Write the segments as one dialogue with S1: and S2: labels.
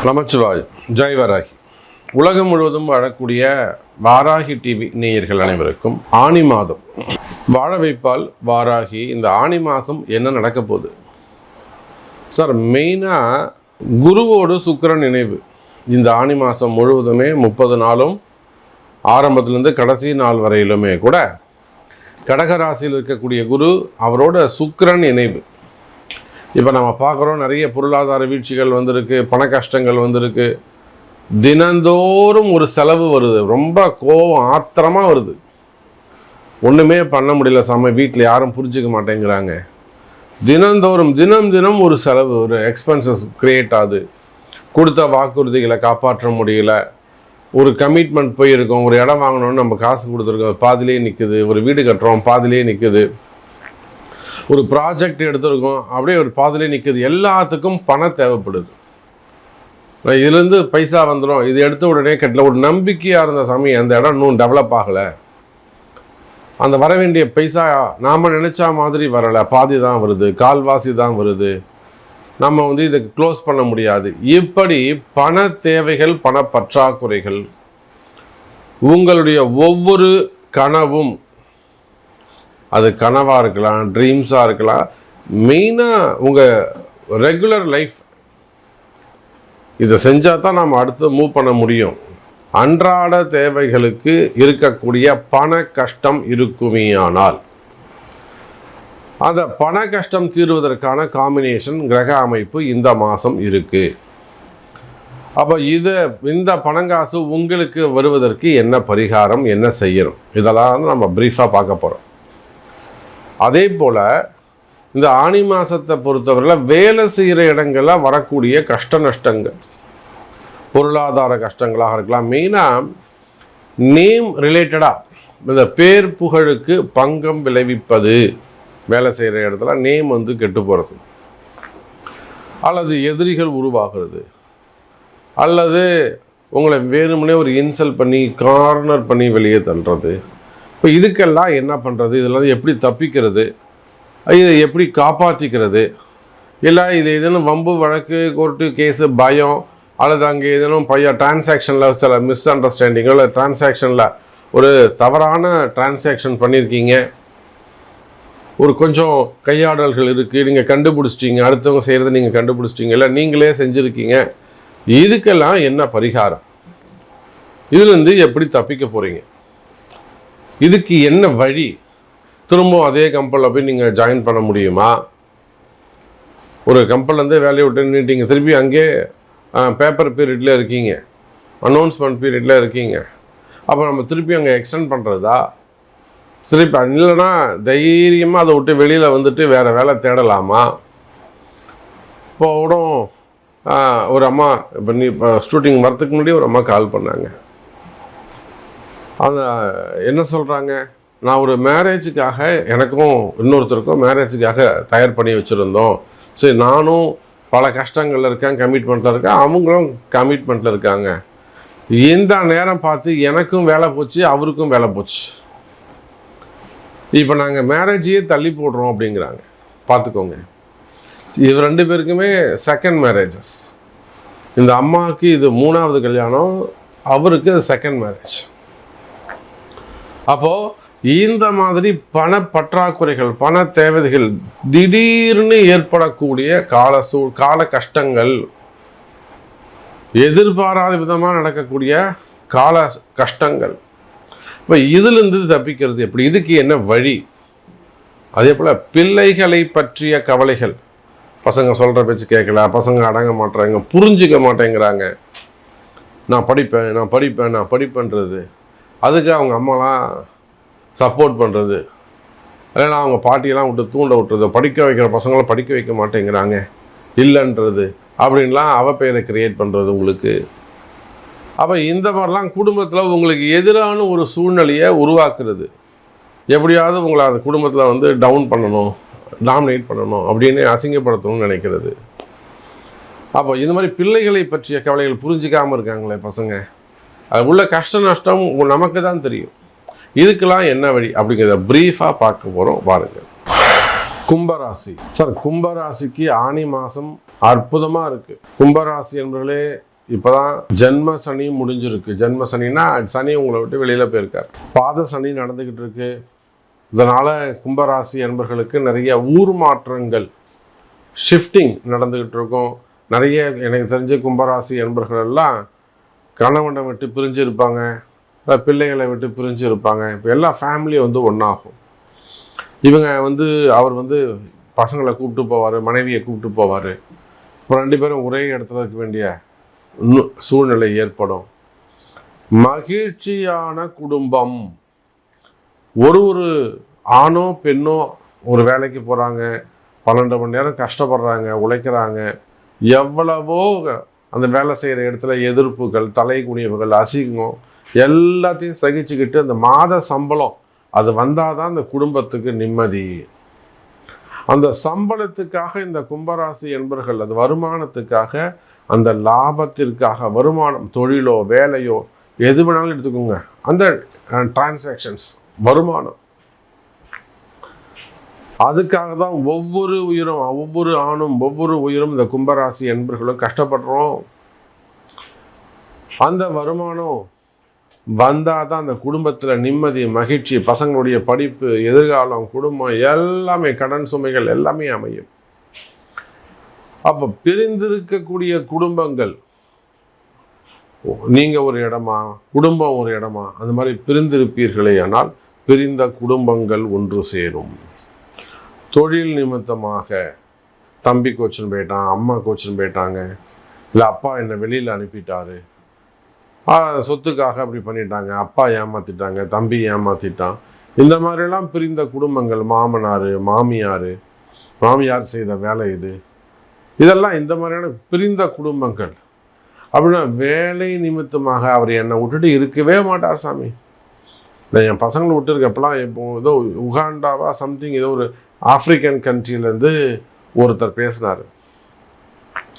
S1: நமச்சிவாய். ஜெய் வராகி. உலகம் முழுவதும் வாழக்கூடிய வாராகி டிவி நேயர்கள் அனைவருக்கும் ஆனி மாதம் வாழ வைப்பால் வாராகி. இந்த ஆனி மாதம் என்ன நடக்க போகுது சார்? மெயினாக குருவோடு சுக்கிரன் நினைவு. இந்த ஆனி மாதம் முழுவதுமே 30 நாளும் ஆரம்பத்திலேருந்து கடைசி நாள் வரையிலுமே கூட கடகராசியில் இருக்கக்கூடிய குரு அவரோட சுக்கிரன் இணைவு. இப்போ நம்ம பார்க்குறோம், நிறைய பொருளாதார வீழ்ச்சிகள் வந்திருக்கு, பண கஷ்டங்கள் வந்திருக்கு, தினந்தோறும் ஒரு செலவு வருது, ரொம்ப கோபம் ஆத்திரமாக வருது, ஒன்றுமே பண்ண முடியல சாமி, வீட்டில் யாரும் புரிஞ்சிக்க மாட்டேங்கிறாங்க, தினந்தோறும் தினம் ஒரு செலவு, ஒரு எக்ஸ்பென்சஸ் க்ரியேட் ஆகுது, கொடுத்த வாக்குறுதிகளை காப்பாற்ற முடியல, ஒரு கமிட்மெண்ட் போயிருக்கோம், ஒரு இடம் வாங்கணும்னு நம்ம காசு கொடுத்துருக்கோம், பாதிலே நிற்குது, ஒரு வீடு கட்டுறோம் பாதிலே நிற்குது, ஒரு ப்ராஜெக்ட் எடுத்துருக்கோம் அப்படியே ஒரு பாதிலே நிற்குது, எல்லாத்துக்கும் பணம் தேவைப்படுது. இதுலேருந்து பைசா வந்துடும், இது எடுத்த உடனே கட்டல, ஒரு நம்பிக்கையாக இருந்த சமயம் அந்த இடம் இன்னும் டெவலப் ஆகலை, அந்த வர வேண்டிய பைசா நாம் நினச்சா மாதிரி வரலை, பாதி தான் வருது, கால்வாசி தான் வருது, நம்ம இதை க்ளோஸ் பண்ண முடியாது. இப்படி பண தேவைகள், பண பற்றாக்குறைகள், உங்களுடைய ஒவ்வொரு கனவும், அது கனவாக இருக்கலாம், ட்ரீம்ஸாக இருக்கலாம், மெயினாக உங்கள் ரெகுலர் லைஃப் இதை செஞ்சால் தான் நம்ம அடுத்து மூவ் பண்ண முடியும். அன்றாட தேவைகளுக்கு இருக்கக்கூடிய பண கஷ்டம் இருக்குமேயானால் அந்த பண கஷ்டம் தீர்வதற்கான காம்பினேஷன் கிரக அமைப்பு இந்த மாதம் இருக்குது. அப்போ இந்த பணங்காசு உங்களுக்கு வருவதற்கு என்ன பரிகாரம், என்ன செய்யணும், இதெல்லாம் நம்ம ப்ரீஃபாக பார்க்க போகிறோம். அதே போல் இந்த ஆனி மாதத்தை பொறுத்தவரையில் வேலை செய்கிற இடங்களில் வரக்கூடிய கஷ்ட நஷ்டங்கள், பொருளாதார கஷ்டங்களாக இருக்கலாம், மெயினாக நேம் ரிலேட்டடாக இந்த பேர் புகழுக்கு பங்கம் விளைவிப்பது, வேலை செய்கிற இடத்துல நேம் கெட்டு போகிறது, அல்லது எதிரிகள் உருவாகிறது, அல்லது உங்களை வேணும்னே ஒரு இன்சல்ட் பண்ணி கார்னர் பண்ணி வெளியே தள்ளுறது. இப்போ இதுக்கெல்லாம் என்ன பண்ணுறது, இதெல்லாம் எப்படி தப்பிக்கிறது, இதை எப்படி காப்பாற்றிக்கிறது, இல்லை இது ஏதேனும் வம்பு வழக்கு கோர்ட்டு கேஸு பயம், அல்லது அங்கே ஏதேனும் டிரான்சாக்ஷனில் சில மிஸ் அண்டர்ஸ்டாண்டிங்கோ, இல்லை டிரான்சாக்ஷனில் ஒரு தவறான டிரான்சாக்ஷன் பண்ணியிருக்கீங்க, ஒரு கொஞ்சம் கையாடல்கள் இருக்குது, நீங்கள் கண்டுபிடிச்சிட்டிங்க, அடுத்தவங்க செய்கிறத நீங்கள் கண்டுபிடிச்சிட்டிங்க, இல்லை நீங்களே செஞ்சுருக்கீங்க, இதுக்கெல்லாம் என்ன பரிகாரம், இதுலேருந்து எப்படி தப்பிக்க போகிறீங்க, இதுக்கு என்ன வழி, திரும்பவும் அதே கம்பெனியில் போய் நீங்கள் ஜாயின் பண்ண முடியுமா, ஒரு கம்பெனிலேருந்து வேலையை விட்டு நின்றுட்டீங்க, திருப்பி அங்கே பேப்பர் பீரியடில் இருக்கீங்க, அனௌன்ஸ்மெண்ட் பீரியடில் இருக்கீங்க, அப்போ நம்ம திருப்பி அங்கே எக்ஸ்டெண்ட் பண்ணுறதா, திருப்பி இல்லைன்னா தைரியமாக அதை விட்டு வெளியில் வந்துட்டு வேறு வேலை தேடலாமா? இப்போ கூட ஒரு அம்மா இப்போ ஷூட்டிங் வரத்துக்கு முன்னாடி ஒரு அம்மா கால் பண்ணாங்க. அந்த என்ன சொல்கிறாங்க, நான் ஒரு மேரேஜுக்காக எனக்கும் இன்னொருத்தருக்கும் மேரேஜுக்காக தயார் பண்ணி வச்சுருந்தோம், சரி நானும் பல கஷ்டங்களில் இருக்கேன், கமிட்மெண்ட்டில் இருக்கேன், அவங்களும் கமிட்மெண்ட்டில் இருக்காங்க, இந்த நேரம் பார்த்து எனக்கும் வேலை போச்சு, அவருக்கும் வேலை போச்சு, இப்போ நாங்கள் மேரேஜையே தள்ளி போடுறோம் அப்படிங்கிறாங்க. பார்த்துக்கோங்க, இது 2 பேருக்குமே செகண்ட் மேரேஜஸ். இந்த அம்மாவுக்கு இது 3வது கல்யாணம், அவருக்கு அது செகண்ட் மேரேஜ். அப்போது இந்த மாதிரி பண பற்றாக்குறைகள், பண தேவைகள், திடீர்னு ஏற்படக்கூடிய கால கஷ்டங்கள், எதிர்பாராத விதமாக நடக்கக்கூடிய கால கஷ்டங்கள், இப்போ இதிலிருந்து தப்பிக்கிறது எப்படி, இதுக்கு என்ன வழி? அதே போல் பிள்ளைகளை பற்றிய கவலைகள், பசங்க சொல்கிற பேச்சு கேட்கல, பசங்க அடங்க மாட்டேறாங்க, புரிஞ்சிக்க மாட்டேங்கிறாங்க, நான் படிப்பேன்றது, அதுக்கு அவங்க அம்மாலாம் சப்போர்ட் பண்ணுறது, இல்லைன்னா அவங்க பாட்டியெல்லாம் விட்டு தூண்ட விட்டுறது, படிக்க வைக்கிற பசங்களாம் படிக்க வைக்க மாட்டேங்கிறாங்க இல்லைன்றது, அப்படின்லாம் அவப்பெயரை கிரியேட் பண்ணுறது உங்களுக்கு. அப்போ இந்த மாதிரிலாம் குடும்பத்தில் உங்களுக்கு எதிரான ஒரு சூழ்நிலையை உருவாக்குறது, எப்படியாவது உங்களை அந்த குடும்பத்தில் டவுன் பண்ணணும், டாமினேட் பண்ணணும், அப்படின்னு அசிங்கப்படுத்தணும்னு நினைக்கிறது. அப்போ இந்த மாதிரி பிள்ளைகளை பற்றிய கவலைகள் புரிஞ்சிக்காமல் இருக்காங்களே பசங்க, அது உள்ள கஷ்ட நஷ்டம் நமக்கு தான் தெரியும். இதுக்கெல்லாம் என்ன வழி அப்படிங்கிறத ப்ரீஃபாக பார்க்க போகிறோம், பாருங்கள். கும்பராசி சார், கும்பராசிக்கு ஆனி மாதம் அற்புதமாக இருக்குது. கும்பராசி என்பவர்களே இப்போதான் ஜென்ம சனி முடிஞ்சிருக்கு. ஜென்ம சனின்னா சனி உங்களை விட்டு வெளியில் போயிருக்கார். பாத சனி நடந்துக்கிட்டு இருக்கு. இதனால் கும்பராசி அன்பர்களுக்கு நிறைய ஊர் மாற்றங்கள், ஷிஃப்டிங் நடந்துக்கிட்டு இருக்கும். நிறைய எனக்கு தெரிஞ்ச கும்பராசி அன்பர்கள் எல்லாம் கணவனை விட்டு பிரிஞ்சு இருப்பாங்க, பிள்ளைகளை விட்டு பிரிஞ்சு இருப்பாங்க. இப்போ எல்லா ஃபேமிலியும் ஒன்றாகும். இவங்க அவர் பசங்களை கூப்பிட்டு போவார், மனைவியை கூப்பிட்டு போவார். இப்போ 2 பேரும் ஒரே இடத்துல இருக்க வேண்டிய சூழ்நிலை ஏற்படும். மகிழ்ச்சியான குடும்பம். ஒரு ஆணோ பெண்ணோ ஒரு வேலைக்கு போகிறாங்க, 12 மணி நேரம் கஷ்டப்படுறாங்க, உழைக்கிறாங்க. எவ்வளவோ அந்த வேலை செய்கிற இடத்துல எதிர்ப்புகள், தலை குனிவுகள், அசிங்கம் எல்லாத்தையும் சகிச்சுக்கிட்டு அந்த மாத சம்பளம் அது வந்தால் தான் அந்த குடும்பத்துக்கு நிம்மதி. அந்த சம்பளத்துக்காக இந்த கும்பராசி என்பர்கள், அது வருமானத்துக்காக, அந்த லாபத்திற்காக, வருமானம் தொழிலோ வேலையோ எது வேணாலும் எடுத்துக்கோங்க, அந்த டிரான்சாக்ஷன்ஸ் வருமானம், அதுக்காக தான் ஒவ்வொரு உயிரும், ஒவ்வொரு ஆணும், ஒவ்வொரு உயிரும் இந்த கும்பராசி என்பர்களும் கஷ்டப்படுறோம். அந்த வருமானம் வந்தால் தான் அந்த குடும்பத்தில் நிம்மதி, மகிழ்ச்சி, பசங்களுடைய படிப்பு, எதிர்காலம், குடும்பம் எல்லாமே, கடன் சுமைகள் எல்லாமே அமையும். அப்போ பிரிந்திருக்கக்கூடிய குடும்பங்கள், நீங்கள் ஒரு இடமா, குடும்பம் ஒரு இடமா, அந்த மாதிரி பிரிந்திருப்பீர்களே ஆனால் பிரிந்த குடும்பங்கள் ஒன்று சேரும். தொழில் நிமித்தமாக தம்பி கோச்சின்னு போயிட்டான், அம்மா கோச்சின்னு போயிட்டாங்க, இல்லை அப்பா என்னை வெளியில் அனுப்பிட்டாரு, சொத்துக்காக அப்படி பண்ணிட்டாங்க, அப்பா ஏமாற்றிட்டாங்க, தம்பி ஏமாற்றிட்டான், இந்த மாதிரிலாம் பிரிந்த குடும்பங்கள், மாமனார் மாமியார் செய்த வேலை இதெல்லாம் இந்த மாதிரியான பிரிந்த குடும்பங்கள். அப்படின்னா வேலை நிமித்தமாக அவர் என்னை விட்டுட்டு இருக்கவே மாட்டார் சாமி. நான் என் பசங்களை விட்டு இருக்கப்பெல்லாம் இப்போ ஏதோ உகாண்டாவா சம்திங், ஏதோ ஒரு ஆப்பிரிக்கன் கண்ட்ரியிலேருந்து ஒருத்தர் பேசினார்.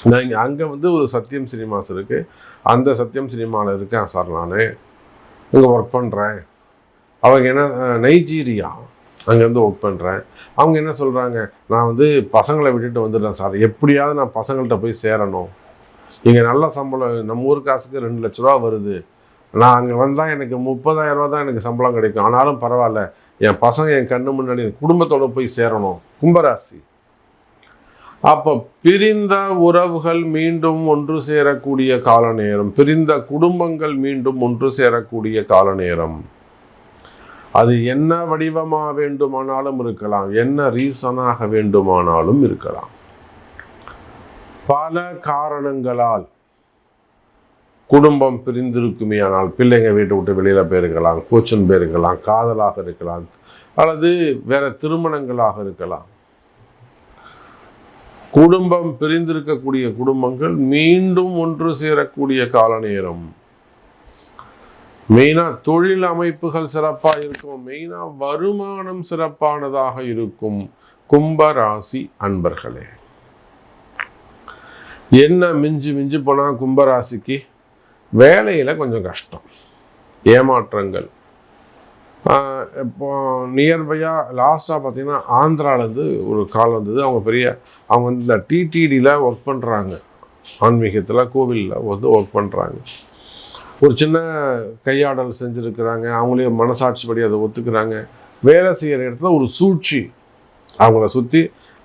S1: நான் இங்கே அங்கே ஒரு சத்யம் சினிமாஸ் இருக்குது, அந்த சத்யம் சினிமாவில் இருக்கேன் சார், நான் இங்கே ஒர்க் பண்ணுறேன். அவங்க என்ன நைஜீரியா, அங்கேருந்து ஒர்க் பண்ணுறேன். அவங்க என்ன சொல்கிறாங்க, நான் பசங்களை விட்டுட்டு வந்துடுறேன் சார், எப்படியாவது நான் பசங்கள்கிட்ட போய் சேரணும், இங்கே நல்ல சம்பளம், நம்ம ஊர் காசுக்கு 2 லட்ச ரூபா வருது, நான் அங்கே வந்தால் எனக்கு 30,000 ரூபா தான் எனக்கு சம்பளம் கிடைக்கும், ஆனாலும் பரவாயில்ல, என் பசங்க என் கண்ணு முன்னாடி குடும்பத்தோடு போய் சேரணும். கும்பராசி. அப்போ பிரிந்த உறவுகள் மீண்டும் ஒன்று சேரக்கூடிய கால நேரம், பிரிந்த குடும்பங்கள் மீண்டும் ஒன்று சேரக்கூடிய கால நேரம். அது என்ன வடிவமாக வேண்டுமானாலும் இருக்கலாம், என்ன ரீசனாக வேண்டுமானாலும் இருக்கலாம். பல காரணங்களால் குடும்பம் பிரிந்திருக்குமே ஆனால், பிள்ளைங்க வீட்டை விட்டு வெளியில் போயிருக்கலாம், கோச்சின் போயிருக்கலாம், காதலாக இருக்கலாம், அல்லது வேற திருமணங்களாக இருக்கலாம். குடும்பம் பிரிந்திருக்கக்கூடிய குடும்பங்கள் மீண்டும் ஒன்று சேரக்கூடிய கால நேரம். மெயினா தொழில் அமைப்புகள் சிறப்பாக இருக்கும், மெயினா வருமானம் சிறப்பானதாக இருக்கும். கும்பராசி அன்பர்களே, என்ன மிஞ்சி போனால் கும்பராசிக்கு வேலையில் கொஞ்சம் கஷ்டம், ஏமாற்றங்கள். இப்போ நியர்பையாக லாஸ்ட்டாக பார்த்தீங்கன்னா ஆந்திராவிலேருந்து ஒரு கால் வந்தது. அவங்க இந்த டிடிடியில் ஒர்க் பண்ணுறாங்க, ஆன்மீகத்தில் கோவிலில் ஒர்க் பண்ணுறாங்க. ஒரு சின்ன கையாடல் செஞ்சுருக்கிறாங்க, அவங்களே மனசாட்சிப்படி அதை ஒத்துக்கிறாங்க. வேலை செய்கிற இடத்துல ஒரு சூழ்ச்சி அவங்கள சுற்றி,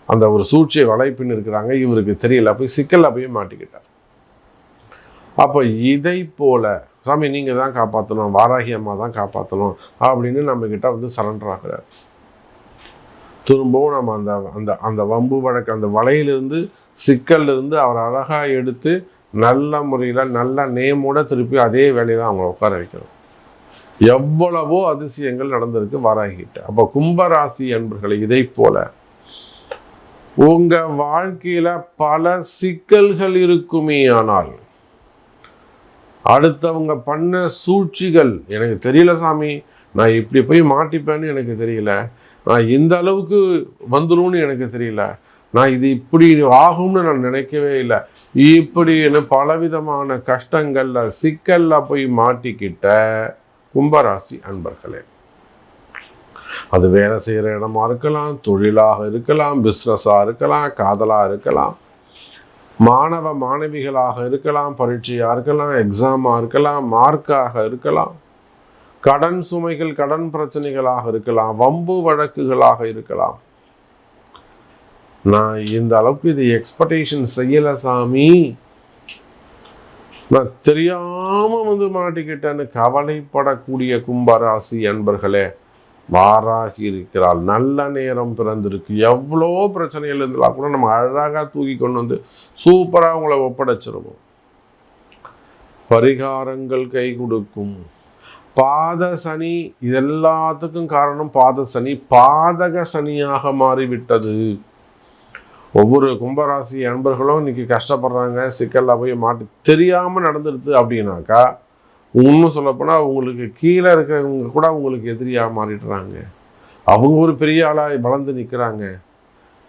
S1: அந்த ஒரு சூழ்ச்சியை வலைப்பின்னு இருக்கிறாங்க. இவருக்கு தெரியல, போய் சிக்கலில் போய் மாட்டிக்கிட்டார். அப்போ இதை போல சாமி நீங்கள் தான் காப்பாற்றணும், வாராகி அம்மா தான் காப்பாற்றணும் அப்படின்னு நம்மக்கிட்ட சரண்டர் ஆகிறார். திரும்பவும் நம்ம அந்த வம்பு வழக்கு, அந்த வலையிலிருந்து, சிக்கல்லிருந்து அவர் அழகாக எடுத்து நல்ல முறையில் நல்ல நேமோட திருப்பி அதே வேலையில் அவங்கள உட்கார வைக்கணும். எவ்வளவோ அதிசயங்கள் நடந்திருக்கு வாராகிட்ட. அப்போ கும்பராசி என்பர்களை இதை போல உங்கள் வாழ்க்கையில் பல சிக்கல்கள் இருக்குமே ஆனால், அடுத்தவங்க பண்ண சூழ்ச்சிகள், எனக்கு தெரியல சாமி, நான் இப்படி போய் மாட்டிப்பேன்னு எனக்கு தெரியல, நான் இந்த அளவுக்கு வந்துரும்னு எனக்கு தெரியல, நான் இது இப்படி ஆகும்னு நான் நினைக்கவே இல்லை, இப்படின்னு பலவிதமான கஷ்டங்கள்ல சிக்கல்ல போய் மாட்டிக்கிட்ட கும்பராசி அன்பர்களே, அது வேலை செய்கிற இடமா இருக்கலாம், தொழிலாக இருக்கலாம், பிஸ்னஸாக இருக்கலாம், காதலாக இருக்கலாம், மாணவ மாணவிகளாக இருக்கலாம், பரீட்சையாக இருக்கலாம், எக்ஸாமாக இருக்கலாம், மார்க்காக இருக்கலாம், கடன் சுமைகள் கடன் பிரச்சனைகளாக இருக்கலாம், வம்பு வழக்குகளாக இருக்கலாம். நான் இந்த அளவுக்கு இது எக்ஸ்பெக்டேஷன் செய்யலை சாமி, நான் தெரியாம மாட்டிக்கிட்டேன்னு கவலைப்படக்கூடிய கும்பராசி அன்பர்களே, வாராகி இருக்கிறாள். நல்ல நேரம் பிறந்திருக்கு. எவ்வளோ பிரச்சனைகள் இருந்தாலும் கூட நம்ம அழகாக தூக்கி கொண்டு வந்து சூப்பராக உங்களை ஒப்படைச்சிருவோம். பரிகாரங்கள் கை கொடுக்கும். பாத சனி, இது எல்லாத்துக்கும் காரணம் பாத சனி பாதக சனியாக மாறிவிட்டது. ஒவ்வொரு கும்பராசி அன்பர்களும் இன்னைக்கு கஷ்டப்படுறாங்க, சிக்கலில் போய் மாட்டி தெரியாமல் நடந்துடுது அப்படின்னாக்கா, இன்னும் சொல்லப்போனால் உங்களுக்கு கீழே இருக்கிறவங்க கூட உங்களுக்கு எதிரியாக மாறிடுறாங்க. அவங்க ஒரு பெரிய ஆளாக வளர்ந்து நிற்கிறாங்க.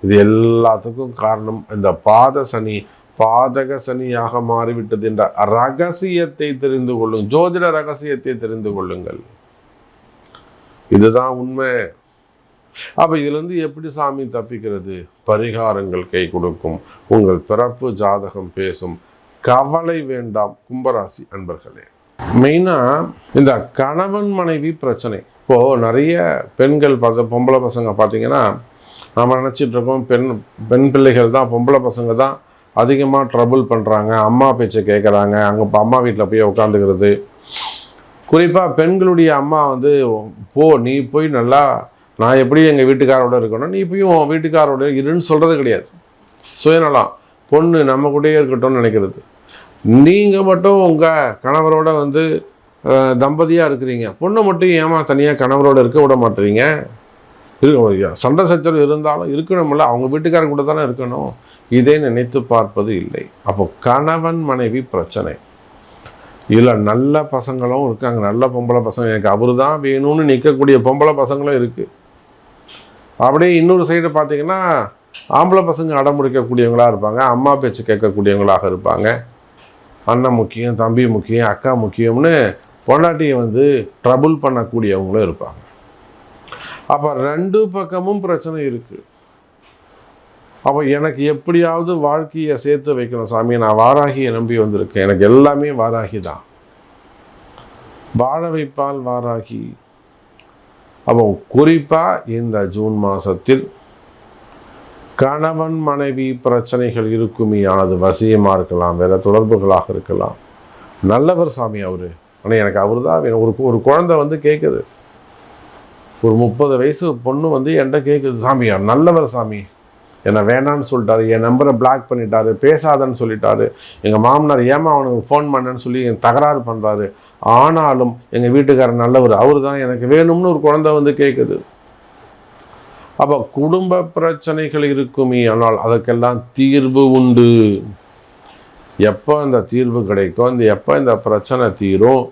S1: இது எல்லாத்துக்கும் காரணம் இந்த பாத சனி பாதக சனியாக மாறிவிட்டது என்ற ரகசியத்தை தெரிந்து கொள்ளுங்கள். ஜோதிட ரகசியத்தை தெரிந்து கொள்ளுங்கள். இதுதான் உண்மை. அப்போ இதுலேருந்து எப்படி சாமி தப்பிக்கிறது? பரிகாரங்கள் கை கொடுக்கும். உங்கள் பிறப்பு ஜாதகம் பேசும். கவலை வேண்டாம் கும்பராசி அன்பர்களே. மெயினாக இந்த கணவன் மனைவி பிரச்சனை. இப்போது நிறைய பெண்கள் பொம்பளை பசங்க பார்த்தீங்கன்னா, நம்ம நினச்சிட்டு இருக்கோம் பெண் பிள்ளைகள் தான், பொம்பளை பசங்க தான் அதிகமாக ட்ரபுள் பண்ணுறாங்க, அம்மா பேச்சை கேட்குறாங்க, அங்கே அம்மா வீட்டில் போய் உட்காந்துக்கிறது. குறிப்பாக பெண்களுடைய அம்மா நீ போய் நல்லா, நான் எப்படி எங்கள் வீட்டுக்காரோட இருக்கணும், நீ போய் உன் வீட்டுக்காரோட இருன்னு சொல்கிறது கிடையாது. சுயநலம். பொண்ணு நம்ம கூடயே இருக்கட்டும்னு நினைக்கிறது. நீங்கள் மட்டும் உங்கள் கணவரோட தம்பதியாக இருக்கிறீங்க, பொண்ணை மட்டும் ஏமா தனியாக கணவரோட இருக்க விட மாட்டீங்க? சண்டை சச்சரவு இருந்தாலும் இருக்கணும்ல, அவங்க வீட்டுக்காரங்க கூட தானே இருக்கணும். இதை நினைத்து பார்ப்பது இல்லை. அப்போ கணவன் மனைவி பிரச்சனை. இதில் நல்ல பசங்களும் இருக்காங்க, நல்ல பொம்பளை பசங்க, எனக்கு அவரு தான் வேணும்னு நிற்கக்கூடிய பொம்பளை பசங்களும் இருக்குது. அப்படியே இன்னொரு சைடு பார்த்தீங்கன்னா ஆம்பளை பசங்க அடம்பிடிக்கக்கூடியவங்களாக இருப்பாங்க, அம்மா பேச்சு கேட்கக்கூடியவங்களாக இருப்பாங்க. அண்ணன் முக்கியம், தம்பி முக்கியம், அக்கா முக்கியம்னு பொண்டாட்டியை ட்ரபுள் பண்ணக்கூடியவங்களும் இருப்பாங்க. அப்போ ரெண்டு பக்கமும் பிரச்சனை இருக்குது. அப்போ எனக்கு எப்படியாவது வாழ்க்கையை சேர்த்து வைக்கணும் சாமி, நான் வாராகியை நம்பி வந்திருக்கேன், எனக்கு எல்லாமே வாராகி தான், வாழ வைப்பால் வாராகி. அப்போ குறிப்பாக இந்த ஜூன் மாதத்தில் கணவன் மனைவி பிரச்சனைகள் இருக்குமே, ஆனது வசியமாக இருக்கலாம், வேறு தொடர்புகளாக இருக்கலாம். நல்லவர் சாமி அவர், ஆனால் எனக்கு அவர் தான் வேணும். ஒரு குழந்தை கேட்குது, ஒரு 30 வயசு பொண்ணு என்கிட்ட கேட்குது, சாமி நல்லவர் சாமி, என்னை வேணான்னு சொல்லிட்டாரு, என் நம்பரை பிளாக் பண்ணிட்டாரு, பேசாதன்னு சொல்லிட்டாரு, எங்கள் மாமனார் ஏமா அவனுக்கு ஃபோன் பண்ணேன்னு சொல்லி என் தகராறு பண்ணுறாரு, ஆனாலும் எங்கள் வீட்டுக்காரர் நல்லவர், அவர் தான் எனக்கு வேணும்னு ஒரு குழந்தை கேட்குது. அப்போ குடும்ப பிரச்சனைகள் இருக்குமே, ஆனால் அதற்கெல்லாம் தீர்வு உண்டு. எப்போ இந்த தீர்வு கிடைக்கும், எப்போ இந்த பிரச்சனை தீரும்,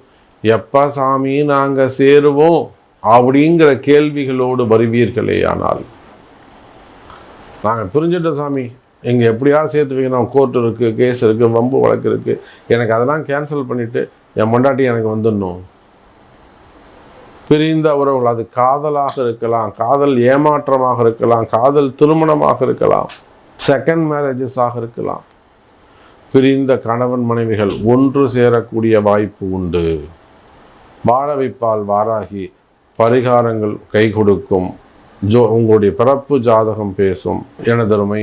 S1: எப்போ சாமி நாங்கள் சேருவோம் அப்படிங்கிற கேள்விகளோடு வருவீர்களே, ஆனால் நாங்கள் புரிஞ்சுட்டோம் சாமி, எங்கள் எப்படியாவது சேர்த்து வைக்கணும், கோர்ட் இருக்குது, கேஸ் இருக்குது, வம்பு வழக்கு இருக்குது, எனக்கு அதெல்லாம் கேன்சல் பண்ணிவிட்டு என் பொண்டாட்டி எனக்கு வந்துடணும். பிரிந்த உறவுகள், அது காதலாக இருக்கலாம், காதல் ஏமாற்றமாக இருக்கலாம், காதல் திருமணமாக இருக்கலாம், செகண்ட் மேரேஜஸாக இருக்கலாம். பிரிந்த கணவன் மனைவிகள் ஒன்று சேரக்கூடிய வாய்ப்பு உண்டு. வாழ வைப்பால் வாராகி. பரிகாரங்கள் கை கொடுக்கும். உங்களுடைய பிறப்பு ஜாதகம் பேசும். எனதருமை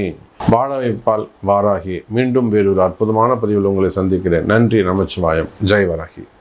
S1: வாழ வைப்பால் வாராகி. மீண்டும் வேறொரு அற்புதமான பதிவில் உங்களை சந்திக்கிறேன். நன்றி. நமச்சிவாயம். ஜெய் வராகி.